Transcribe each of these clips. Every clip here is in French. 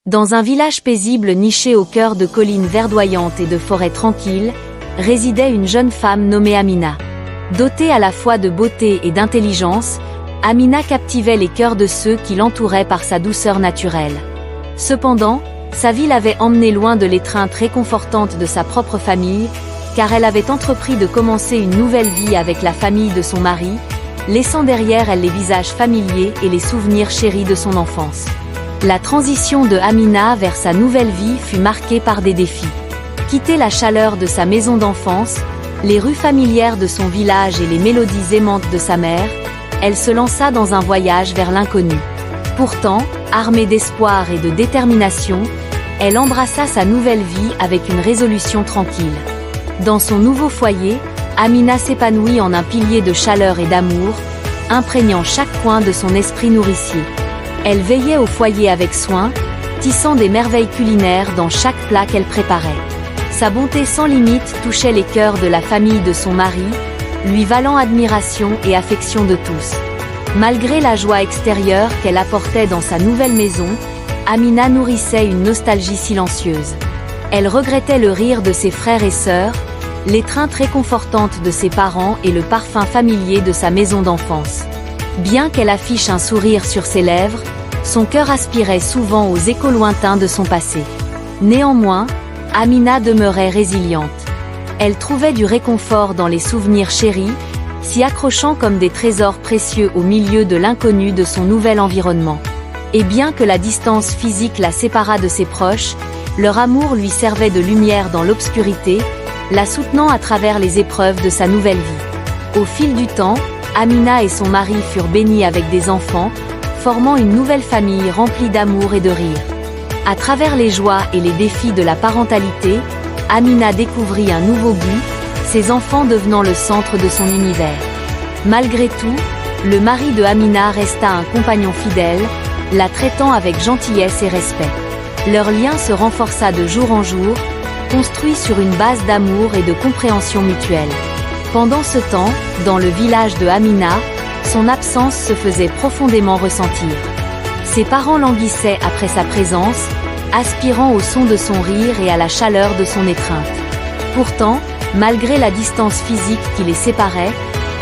Dans un village paisible niché au cœur de collines verdoyantes et de forêts tranquilles, résidait une jeune femme nommée Amina. Dotée à la fois de beauté et d'intelligence, Amina captivait les cœurs de ceux qui l'entouraient par sa douceur naturelle. Cependant, sa vie l'avait emmenée loin de l'étreinte réconfortante de sa propre famille, car elle avait entrepris de commencer une nouvelle vie avec la famille de son mari, laissant derrière elle les visages familiers et les souvenirs chéris de son enfance. La transition de Amina vers sa nouvelle vie fut marquée par des défis. Quitter la chaleur de sa maison d'enfance, les rues familières de son village et les mélodies aimantes de sa mère, elle se lança dans un voyage vers l'inconnu. Pourtant, armée d'espoir et de détermination, elle embrassa sa nouvelle vie avec une résolution tranquille. Dans son nouveau foyer, Amina s'épanouit en un pilier de chaleur et d'amour, imprégnant chaque coin de son esprit nourricier. Elle veillait au foyer avec soin, tissant des merveilles culinaires dans chaque plat qu'elle préparait. Sa bonté sans limite touchait les cœurs de la famille de son mari, lui valant admiration et affection de tous. Malgré la joie extérieure qu'elle apportait dans sa nouvelle maison, Amina nourrissait une nostalgie silencieuse. Elle regrettait le rire de ses frères et sœurs, l'étreinte réconfortante de ses parents et le parfum familier de sa maison d'enfance. Bien qu'elle affiche un sourire sur ses lèvres, son cœur aspirait souvent aux échos lointains de son passé. Néanmoins, Amina demeurait résiliente. Elle trouvait du réconfort dans les souvenirs chéris, s'y accrochant comme des trésors précieux au milieu de l'inconnu de son nouvel environnement. Et bien que la distance physique la séparât de ses proches, leur amour lui servait de lumière dans l'obscurité, la soutenant à travers les épreuves de sa nouvelle vie. Au fil du temps, Amina et son mari furent bénis avec des enfants, formant une nouvelle famille remplie d'amour et de rire. À travers les joies et les défis de la parentalité, Amina découvrit un nouveau but, ses enfants devenant le centre de son univers. Malgré tout, le mari de Amina resta un compagnon fidèle, la traitant avec gentillesse et respect. Leur lien se renforça de jour en jour, construit sur une base d'amour et de compréhension mutuelle. Pendant ce temps, dans le village de Amina, son absence se faisait profondément ressentir. Ses parents languissaient après sa présence, aspirant au son de son rire et à la chaleur de son étreinte. Pourtant, malgré la distance physique qui les séparait,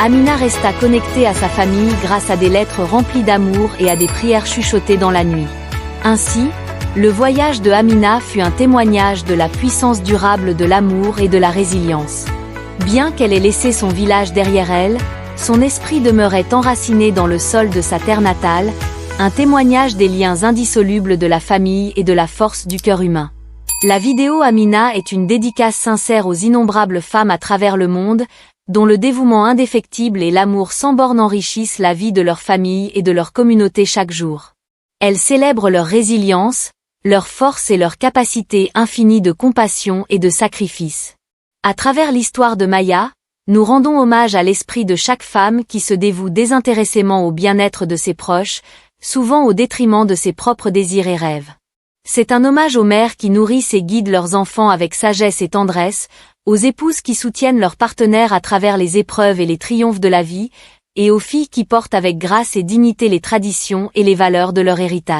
Amina resta connectée à sa famille grâce à des lettres remplies d'amour et à des prières chuchotées dans la nuit. Ainsi, le voyage de Amina fut un témoignage de la puissance durable de l'amour et de la résilience. Bien qu'elle ait laissé son village derrière elle, son esprit demeurait enraciné dans le sol de sa terre natale, un témoignage des liens indissolubles de la famille et de la force du cœur humain. La vidéo Amina est une dédicace sincère aux innombrables femmes à travers le monde, dont le dévouement indéfectible et l'amour sans bornes enrichissent la vie de leur famille et de leur communauté chaque jour. Elle célèbre leur résilience, leur force et leur capacité infinie de compassion et de sacrifice. À travers l'histoire de Maya, nous rendons hommage à l'esprit de chaque femme qui se dévoue désintéressément au bien-être de ses proches, souvent au détriment de ses propres désirs et rêves. C'est un hommage aux mères qui nourrissent et guident leurs enfants avec sagesse et tendresse, aux épouses qui soutiennent leurs partenaires à travers les épreuves et les triomphes de la vie, et aux filles qui portent avec grâce et dignité les traditions et les valeurs de leur héritage.